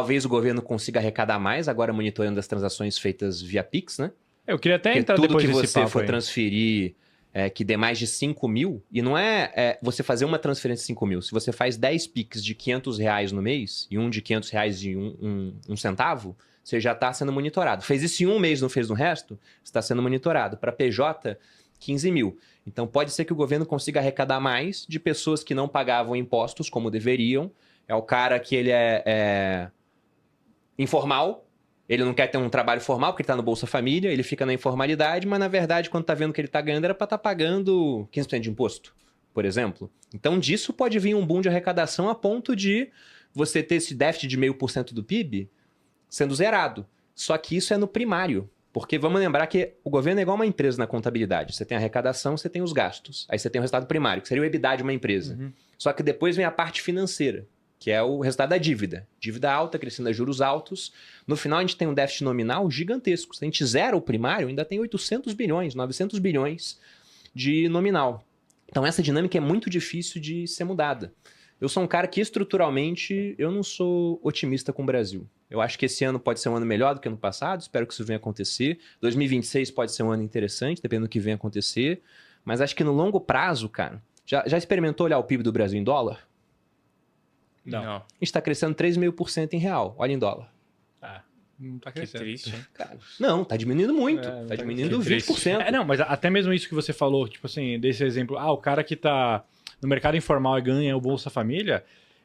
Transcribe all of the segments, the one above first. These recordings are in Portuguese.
Talvez o governo consiga arrecadar mais, agora monitorando as transações feitas via Pix, né? Eu queria até Porque entrar tudo depois que desse você papo for aí. transferir que dê mais de 5 mil, e não é você fazer uma transferência de 5 mil. Se você faz 10 Pix de R$ 500 no mês, e um de R$ 500 de um centavo, você já está sendo monitorado. Fez isso em um mês, não fez no resto, você está sendo monitorado. Para PJ, 15 mil. Então pode ser que o governo consiga arrecadar mais de pessoas que não pagavam impostos como deveriam. É o cara que ele é informal, ele não quer ter um trabalho formal porque ele está no Bolsa Família, ele fica na informalidade, mas na verdade quando está vendo que ele está ganhando era para estar pagando 15% de imposto, por exemplo. Então disso pode vir um boom de arrecadação a ponto de você ter esse déficit de 0,5% do PIB sendo zerado. Só que isso é no primário, porque vamos lembrar que o governo é igual uma empresa na contabilidade. Você tem a arrecadação, você tem os gastos. Aí você tem o resultado primário, que seria o EBITDA de uma empresa. Só que depois vem a parte financeira, que é o resultado da dívida. Dívida alta, crescendo a juros altos. No final, a gente tem um déficit nominal gigantesco. Se a gente zera o primário, ainda tem 800 bilhões, 900 bilhões de nominal. Então, essa dinâmica é muito difícil de ser mudada. Eu sou um cara que, estruturalmente, eu não sou otimista com o Brasil. Eu acho que esse ano pode ser um ano melhor do que ano passado, espero que isso venha acontecer. 2026 pode ser um ano interessante, dependendo do que venha acontecer. Mas acho que no longo prazo, cara... Já experimentou olhar o PIB do Brasil em dólar? Não. A gente está crescendo 3,5% em real. Olha em dólar. Não tá Que crescendo. triste, hein? Cara, não, tá diminuindo muito. Não Tá tá diminuindo crescendo. 20%. Não, mas até mesmo isso que você falou, tipo assim, desse exemplo, o cara que tá no mercado informal e ganha o Bolsa Família,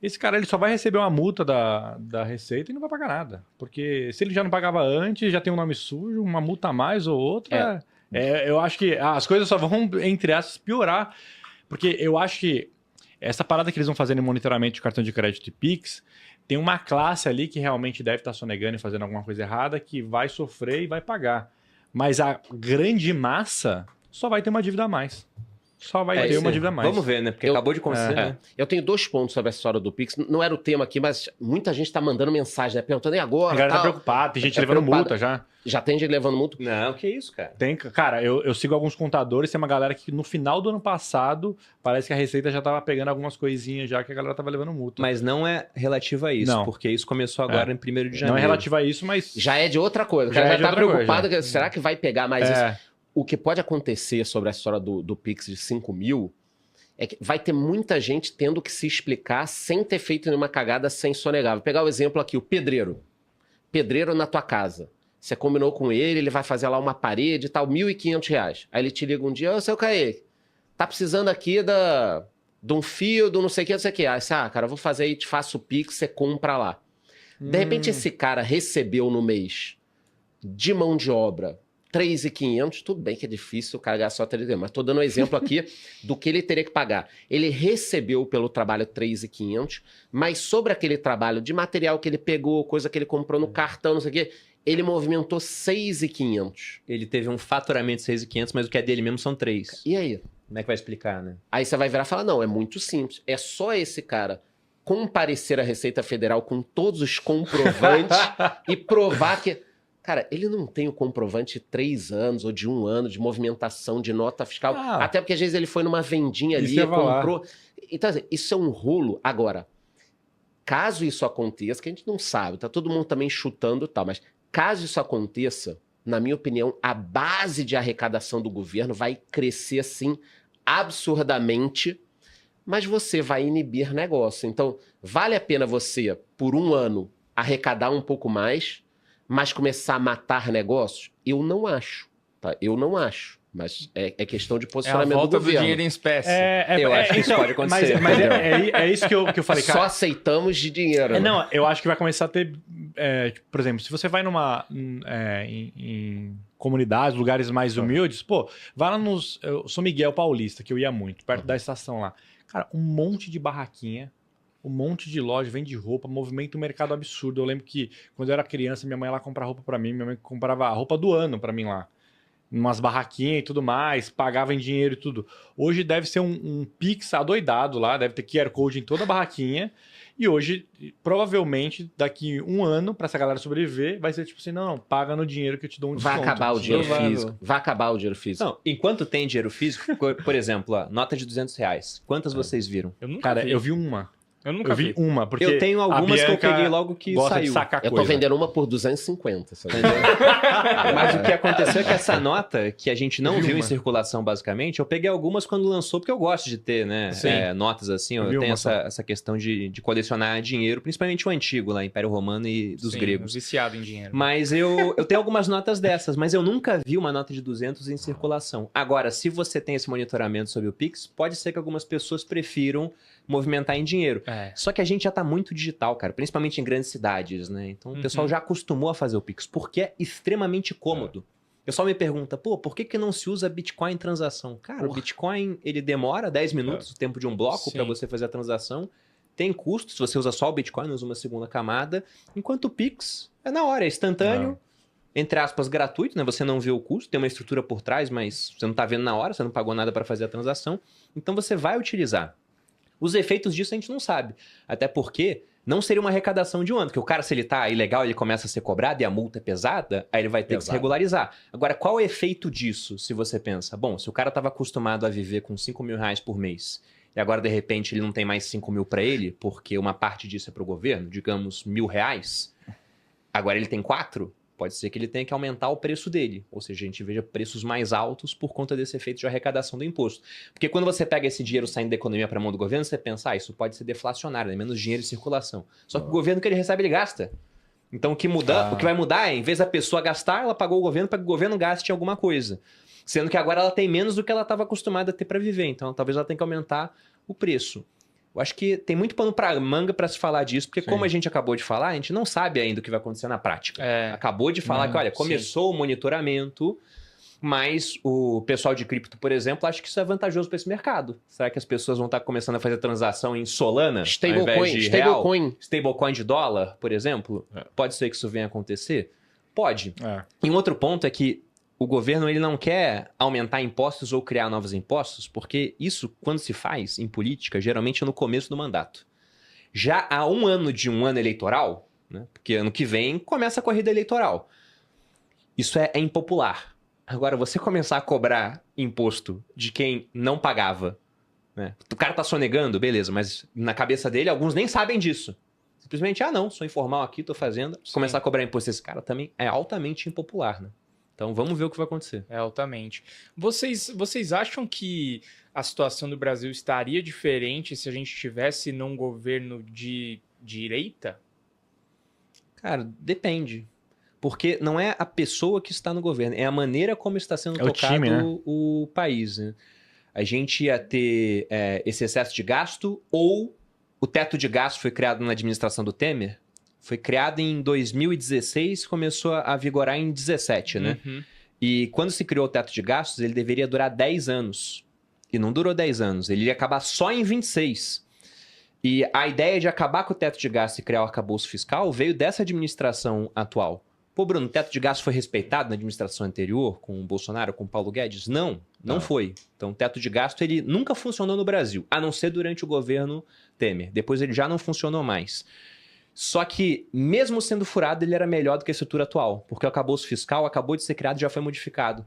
esse cara ele só vai receber uma multa da Receita e não vai pagar nada. Porque se ele já não pagava antes, já tem um nome sujo, uma multa a mais ou outra. Eu acho que as coisas só vão, entre aspas, piorar. Porque eu acho que essa parada que eles vão fazer no monitoramento de cartão de crédito e Pix, tem uma classe ali que realmente deve estar sonegando e fazendo alguma coisa errada, que vai sofrer e vai pagar. Mas a grande massa só vai ter uma dívida a mais. Só vai ter uma dívida a mais. Vamos ver, né? Porque acabou de acontecer, né? Eu tenho 2 pontos sobre essa história do Pix. Não era o tema aqui, mas muita gente tá mandando mensagem, né? Perguntando, e agora? A galera tá tal? preocupada, tem gente Tá levando preocupada. multa já. Já tem gente levando multa. Não, que isso, cara. Cara, eu sigo alguns contadores, tem uma galera que no final do ano passado, parece que a Receita já tava pegando algumas coisinhas já que a galera tava levando multa. Mas não é relativo a isso, Não. porque isso começou agora em 1º de janeiro. Não é relativo a isso, mas... Já é de outra coisa. O Já cara é já de tá outra preocupado. coisa. Será que vai pegar mais isso? É, O que pode acontecer sobre a história do Pix de 5 mil é que vai ter muita gente tendo que se explicar sem ter feito nenhuma cagada, sem sonegar. Vou pegar o exemplo aqui, o pedreiro. Pedreiro na tua casa. Você combinou com ele vai fazer lá uma parede e tal, R$1.500. Aí ele te liga um dia, ô, seu Kaique, tá precisando aqui de um fio, do não sei o que, não sei o que. Aí você, cara, eu vou fazer aí, te faço o Pix, você compra lá. De repente esse cara recebeu no mês de mão de obra 3.500, tudo bem que é difícil carregar só 3.500, mas tô dando um exemplo aqui do que ele teria que pagar. Ele recebeu pelo trabalho 3.500, mas sobre aquele trabalho de material que ele pegou, coisa que ele comprou no cartão, não sei o quê, ele movimentou 6.500. Ele teve um faturamento de 6.500, mas o que é dele mesmo são 3. E aí? Como é que vai explicar, né? Aí você vai virar e falar, não, é muito simples. É só esse cara comparecer à Receita Federal com todos os comprovantes e provar que... Cara, ele não tem o comprovante de 3 anos ou de 1 ano de movimentação de nota fiscal. Até porque às vezes ele foi numa vendinha ali, comprou. Então, assim, isso é um rolo. Agora, caso isso aconteça, que a gente não sabe, tá todo mundo também chutando e tal, mas caso isso aconteça, na minha opinião, a base de arrecadação do governo vai crescer assim absurdamente, mas você vai inibir negócio. Então, vale a pena você, por 1 ano, arrecadar um pouco mais, mas começar a matar negócios? Eu não acho, tá? Eu não acho. Mas é questão de É a posicionamento volta do do governo. dinheiro em espécie. Eu acho que isso pode acontecer. Mas é isso que eu falei, cara. Só aceitamos de dinheiro. né? Não, eu acho que vai começar a ter... por exemplo, se você vai em comunidades, lugares mais humildes, pô, vai lá nos... Eu sou Miguel Paulista, que eu ia muito, perto da estação lá. Cara, um monte de barraquinha, um monte de loja, vende roupa, movimenta um mercado absurdo. Eu lembro que quando eu era criança, minha mãe ia lá comprar roupa pra mim, minha mãe comprava a roupa do ano pra mim lá. Umas barraquinhas e tudo mais, pagava em dinheiro e tudo. Hoje deve ser um Pix adoidado lá, deve ter QR Code em toda a barraquinha. E hoje, provavelmente, daqui 1 ano, pra essa galera sobreviver, vai ser tipo assim, não, paga no dinheiro que eu te dou um desconto. Vai acabar o dinheiro Provável. físico. Vai acabar o dinheiro físico. Não, enquanto tem dinheiro físico, por exemplo, ó, nota de R$200. Quantas vocês viram? Eu nunca Cara, vi. eu vi uma. Eu nunca Eu vi uma, porque Eu tenho algumas a que eu Bianca peguei logo que gosta de saiu. sacar Eu tô coisa. vendendo uma por 250. Sabe? Mas o que aconteceu é que essa nota, que a gente não Eu vi viu em uma. circulação, basicamente, eu peguei algumas quando lançou, porque eu gosto de ter, né? Sim. Notas assim. Eu Eu vi tenho uma só. essa questão de colecionar dinheiro, principalmente o antigo, lá, Império Romano e dos Sim, gregos. viciado em dinheiro. Mas eu tenho algumas notas dessas, mas eu nunca vi uma nota de 200 em circulação. Agora, se você tem esse monitoramento sobre o Pix, pode ser que algumas pessoas prefiram movimentar em dinheiro. É. Só que a gente já tá muito digital, cara, principalmente em grandes cidades, né? Então o pessoal já acostumou a fazer o Pix, porque é extremamente cômodo. O pessoal me pergunta, pô, por que não se usa Bitcoin em transação? Cara, o Bitcoin, ele demora 10 minutos, o tempo de um bloco, para Sim. você fazer a transação. Tem custo, se você usa só o Bitcoin, usa uma segunda camada. Enquanto o Pix é na hora, é instantâneo, entre aspas, gratuito, né? Você não vê o custo, tem uma estrutura por trás, mas você não tá vendo na hora, você não pagou nada para fazer a transação. Então você vai utilizar. Os efeitos disso a gente não sabe. Até porque não seria uma arrecadação de um ano. Porque o cara, se ele tá ilegal, ele começa a ser cobrado e a multa é pesada, aí ele vai ter que se regularizar. Agora, qual é o efeito disso, se você pensa? Bom, se o cara estava acostumado a viver com 5 mil reais por mês, e agora, de repente, ele não tem mais 5 mil para ele, porque uma parte disso é para o governo, digamos, R$1.000, agora ele tem 4, pode ser que ele tenha que aumentar o preço dele. Ou seja, a gente veja preços mais altos por conta desse efeito de arrecadação do imposto. Porque quando você pega esse dinheiro saindo da economia para a mão do governo, você pensa, isso pode ser deflacionário, né? Menos dinheiro em circulação. Só que o governo que ele recebe, ele gasta. Então o que vai mudar é, em vez da pessoa gastar, ela pagou o governo para que o governo gaste em alguma coisa. Sendo que agora ela tem menos do que ela estava acostumada a ter para viver. Então talvez ela tenha que aumentar o preço. Eu acho que tem muito pano para manga para se falar disso, porque como a gente acabou de falar, a gente não sabe ainda o que vai acontecer na prática. Acabou de falar que, olha, começou o monitoramento, mas o pessoal de cripto, por exemplo, acha que isso é vantajoso para esse mercado. Será que as pessoas vão estar começando a fazer transação em Solana, ao invés de real? Stablecoin de dólar, por exemplo? Pode ser que isso venha a acontecer? Pode. E um outro ponto é que o governo ele não quer aumentar impostos ou criar novos impostos, porque isso, quando se faz em política, geralmente é no começo do mandato. Já há um ano de um ano eleitoral, né, porque ano que vem começa a corrida eleitoral, isso é impopular. Agora, você começar a cobrar imposto de quem não pagava, né? O cara tá sonegando, beleza, mas na cabeça dele, alguns nem sabem disso. Simplesmente, não, sou informal aqui, tô fazendo. Começar a cobrar imposto desse cara também é altamente impopular, né? Então vamos ver o que vai acontecer. Altamente. Vocês acham que a situação do Brasil estaria diferente se a gente tivesse num governo de direita? Cara, depende. Porque não é a pessoa que está no governo, é a maneira como está sendo tocado time, né? o país. Né? A gente ia ter esse excesso de gasto, ou o teto de gasto foi criado na administração do Temer. Foi criado em 2016, começou a vigorar em 2017, né? E quando se criou o teto de gastos, ele deveria durar 10 anos. E não durou 10 anos, ele ia acabar só em 26. E a ideia de acabar com o teto de gastos e criar o arcabouço fiscal veio dessa administração atual. Pô, Bruno, o teto de gastos foi respeitado na administração anterior, com o Bolsonaro, com o Paulo Guedes? Não foi. Então, o teto de gasto ele nunca funcionou no Brasil, a não ser durante o governo Temer. Depois ele já não funcionou mais. Só que, mesmo sendo furado, ele era melhor do que a estrutura atual, porque o arcabouço fiscal acabou de ser criado e já foi modificado.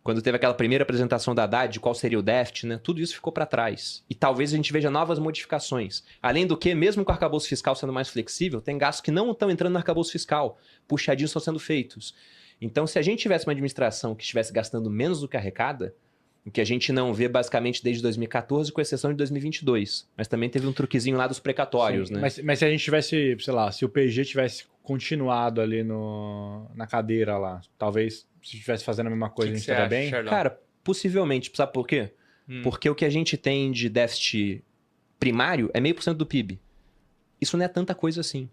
Quando teve aquela primeira apresentação da Haddad de qual seria o déficit, né, tudo isso ficou para trás. E talvez a gente veja novas modificações. Além do que, mesmo com o arcabouço fiscal sendo mais flexível, tem gastos que não estão entrando no arcabouço fiscal, puxadinhos estão sendo feitos. Então, se a gente tivesse uma administração que estivesse gastando menos do que arrecada, o que a gente não vê basicamente desde 2014, com exceção de 2022. Mas também teve um truquezinho lá dos precatórios, né? Mas se a gente tivesse, sei lá, se o PG tivesse continuado ali na cadeira lá, talvez se estivesse fazendo a mesma coisa, a gente estaria bem? Charlão? Cara, possivelmente. Sabe por quê? Porque o que a gente tem de déficit primário é 0,5% do PIB. Isso não é tanta coisa assim.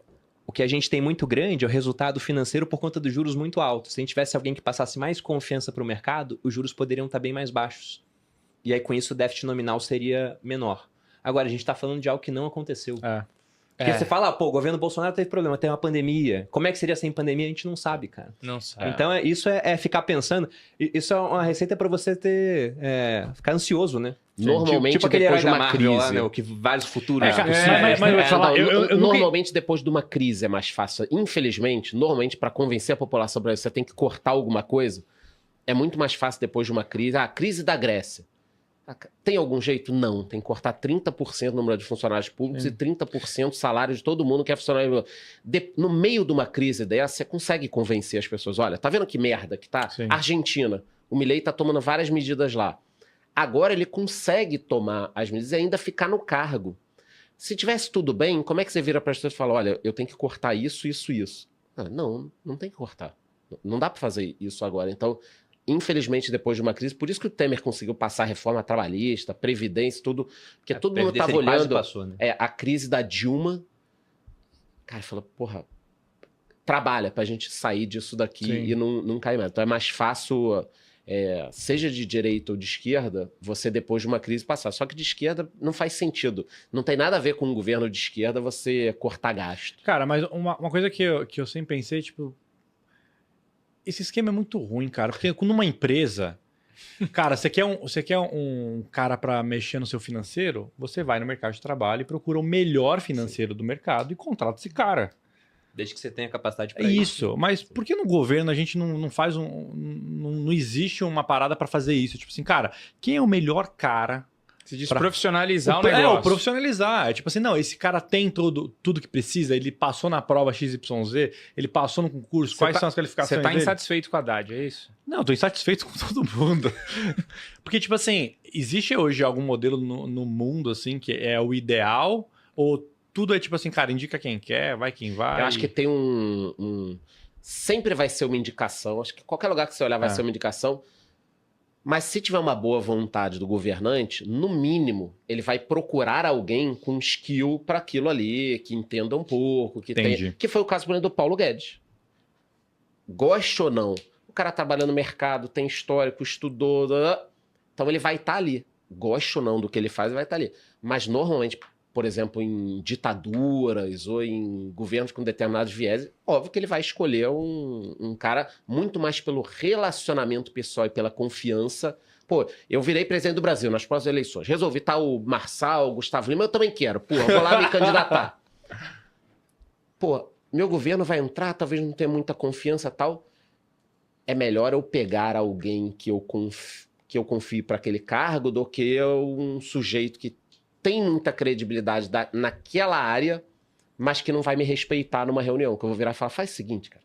O que a gente tem muito grande é o resultado financeiro por conta dos juros muito altos. Se a gente tivesse alguém que passasse mais confiança para o mercado, os juros poderiam estar bem mais baixos. E aí, com isso, o déficit nominal seria menor. Agora, a gente está falando de algo que não aconteceu. Porque você fala, o governo Bolsonaro teve problema, tem uma pandemia. Como é que seria sem pandemia? A gente não sabe, cara. Não sabe. Então, isso é ficar pensando. Isso é uma receita para você ficar ansioso, né? Normalmente, tipo aquele herói depois de da uma Marvel crise. lá, né? O que vários futuros. Mas eu vou te falar, eu nunca... Normalmente, depois de uma crise é mais fácil. Infelizmente, normalmente, para convencer a população brasileira, você tem que cortar alguma coisa. É muito mais fácil depois de uma crise. A crise da Grécia. Tem algum jeito? Não. Tem que cortar 30% o número de funcionários públicos e 30% o salário de todo mundo que é funcionário. No meio de uma crise dessa, você consegue convencer as pessoas. Olha, tá vendo que merda que tá? Sim. Argentina. O Milei tá tomando várias medidas lá. Agora ele consegue tomar as medidas e ainda ficar no cargo. Se tivesse tudo bem, como é que você vira para as pessoas e fala, olha, eu tenho que cortar isso, isso, isso? Não tem que cortar. Não dá para fazer isso agora. Então, infelizmente, depois de uma crise, por isso que o Temer conseguiu passar a reforma trabalhista, previdência, tudo, porque todo mundo estava olhando passou, né? a crise da Dilma. Cara, fala, porra, trabalha pra gente sair disso daqui Sim. e não cair mais. Então é mais fácil, seja de direita ou de esquerda, você depois de uma crise passar. Só que de esquerda não faz sentido. Não tem nada a ver com um governo de esquerda você cortar gasto. Cara, mas uma coisa que eu sempre pensei, tipo, esse esquema é muito ruim, cara. Porque numa empresa, cara, você quer um cara para mexer no seu financeiro, você vai no mercado de trabalho e procura o melhor financeiro do mercado e contrata esse cara. Desde que você tenha capacidade É para isso. isso. Mas por que no governo a gente não faz não existe uma parada para fazer isso? Tipo assim, cara, quem é o melhor cara? Se diz profissionalizar o negócio. É, o profissionalizar. É tipo assim, não, esse cara tem tudo que precisa, ele passou na prova XYZ, ele passou no concurso, quais são as qualificações Você tá dele? insatisfeito com a Haddad, é isso? Não, eu tô insatisfeito com todo mundo. Porque, tipo assim, existe hoje algum modelo no mundo, assim, que é o ideal? Ou tudo é tipo assim, cara, indica quem quer, vai quem vai? Eu acho que tem sempre vai ser uma indicação. Acho que qualquer lugar que você olhar vai ser uma indicação. Mas se tiver uma boa vontade do governante, no mínimo, ele vai procurar alguém com skill para aquilo ali, que entenda um pouco, que foi o caso, por exemplo, do Paulo Guedes. Goste ou não, o cara trabalha no mercado, tem histórico, estudou, então ele vai estar ali. Goste ou não do que ele faz, ele vai estar ali. Mas normalmente, por exemplo, em ditaduras ou em governos com determinados viés, óbvio que ele vai escolher um cara muito mais pelo relacionamento pessoal e pela confiança. Pô, eu virei presidente do Brasil nas próximas eleições. Resolvi estar o Marçal, o Gustavo Lima, eu também quero. Pô, eu vou lá me candidatar. Pô, meu governo vai entrar, talvez não tenha muita confiança e tal. É melhor eu pegar alguém que eu confie para aquele cargo do que um sujeito que tem muita credibilidade naquela área, mas que não vai me respeitar numa reunião, que eu vou virar e falar, faz o seguinte, cara,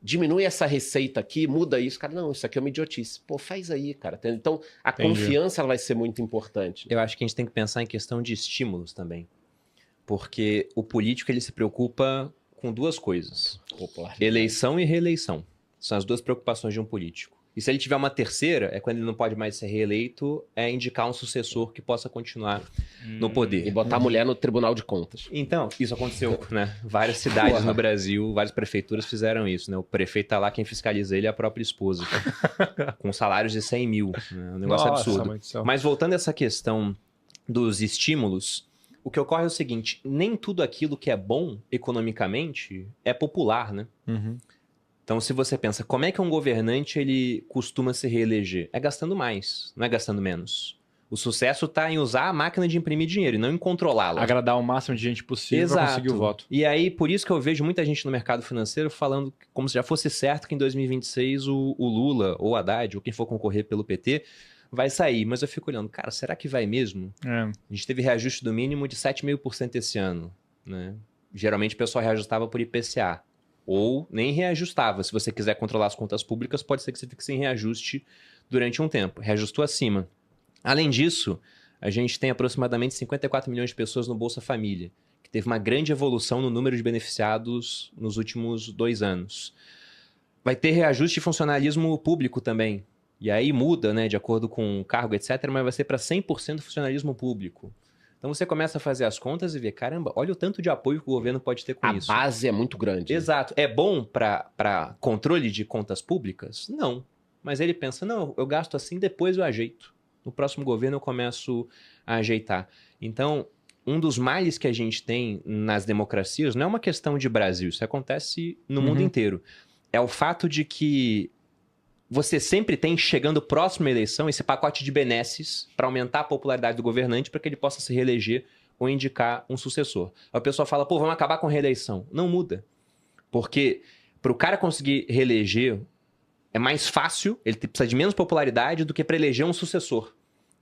diminui essa receita aqui, muda isso. Cara, não, isso aqui é uma idiotice. Pô, faz aí, cara. Então, a confiança ela vai ser muito importante. Eu acho que a gente tem que pensar em questão de estímulos também. Porque o político, ele se preocupa com duas coisas. Eleição e reeleição. São as duas preocupações de um político. E se ele tiver uma terceira, é quando ele não pode mais ser reeleito, é indicar um sucessor que possa continuar no poder. E botar a mulher no Tribunal de Contas. Então, isso aconteceu, né? Várias cidades no Brasil, várias prefeituras fizeram isso, né? O prefeito tá lá, quem fiscaliza ele é a própria esposa. Com salários de 100 mil. Né? Um negócio absurdo. Mas voltando a essa questão dos estímulos, o que ocorre é o seguinte, nem tudo aquilo que é bom economicamente é popular, né? Uhum. Então, se você pensa, como é que um governante ele costuma se reeleger? É gastando mais, não é gastando menos. O sucesso está em usar a máquina de imprimir dinheiro e não em controlá-la. Agradar o máximo de gente possível para conseguir o voto. E aí, por isso que eu vejo muita gente no mercado financeiro falando como se já fosse certo que em 2026 o Lula ou o Haddad, ou quem for concorrer pelo PT, vai sair. Mas eu fico olhando, cara, será que vai mesmo? A gente teve reajuste do mínimo de 7,5% esse ano. Né? Geralmente o pessoal reajustava por IPCA. Ou nem reajustava. Se você quiser controlar as contas públicas, pode ser que você fique sem reajuste durante um tempo. Reajustou acima. Além disso, a gente tem aproximadamente 54 milhões de pessoas no Bolsa Família, que teve uma grande evolução no número de beneficiados nos últimos 2 anos. Vai ter reajuste de funcionalismo público também. E aí muda, né, de acordo com o cargo, etc., mas vai ser para 100% funcionalismo público. Então você começa a fazer as contas e vê, caramba, olha o tanto de apoio que o governo pode ter com isso. A base é muito grande. Exato. É bom para controle de contas públicas? Não. Mas ele pensa, não, eu gasto assim, depois eu ajeito. No próximo governo eu começo a ajeitar. Então, um dos males que a gente tem nas democracias não é uma questão de Brasil, isso acontece no mundo inteiro. É o fato de que você sempre tem, chegando próximo à eleição, esse pacote de benesses para aumentar a popularidade do governante para que ele possa se reeleger ou indicar um sucessor. Aí o pessoal fala, pô, vamos acabar com a reeleição. Não muda. Porque para o cara conseguir reeleger, é mais fácil, ele precisa de menos popularidade do que para eleger um sucessor.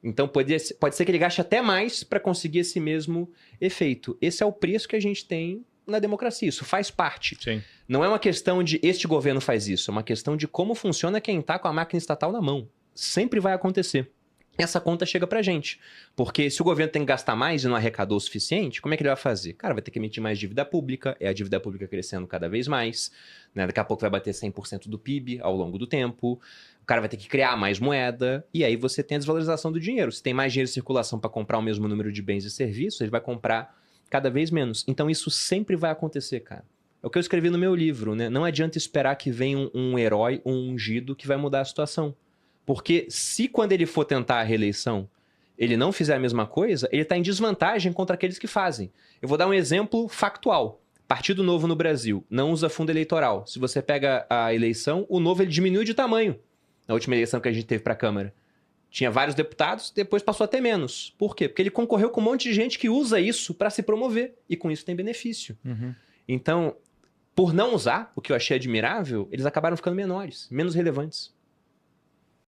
Então pode ser que ele gaste até mais para conseguir esse mesmo efeito. Esse é o preço que a gente tem na democracia. Isso faz parte. Sim. Não é uma questão de este governo faz isso, é uma questão de como funciona quem está com a máquina estatal na mão. Sempre vai acontecer. Essa conta chega pra gente. Porque se o governo tem que gastar mais e não arrecadou o suficiente, como é que ele vai fazer? Cara, vai ter que emitir mais dívida pública, é a dívida pública crescendo cada vez mais, né? Daqui a pouco vai bater 100% do PIB ao longo do tempo, o cara vai ter que criar mais moeda, e aí você tem a desvalorização do dinheiro. Se tem mais dinheiro em circulação para comprar o mesmo número de bens e serviços, ele vai comprar cada vez menos. Então isso sempre vai acontecer, cara. É o que eu escrevi no meu livro, né? Não adianta esperar que venha um herói, um ungido que vai mudar a situação. Porque se quando ele for tentar a reeleição, ele não fizer a mesma coisa, ele está em desvantagem contra aqueles que fazem. Eu vou dar um exemplo factual. Partido Novo no Brasil não usa fundo eleitoral. Se você pega a eleição, o Novo ele diminuiu de tamanho. Na última eleição que a gente teve para a Câmara. Tinha vários deputados, depois passou a ter menos. Por quê? Porque ele concorreu com um monte de gente que usa isso para se promover. E com isso tem benefício. Uhum. Então, por não usar, o que eu achei admirável, eles acabaram ficando menores, menos relevantes.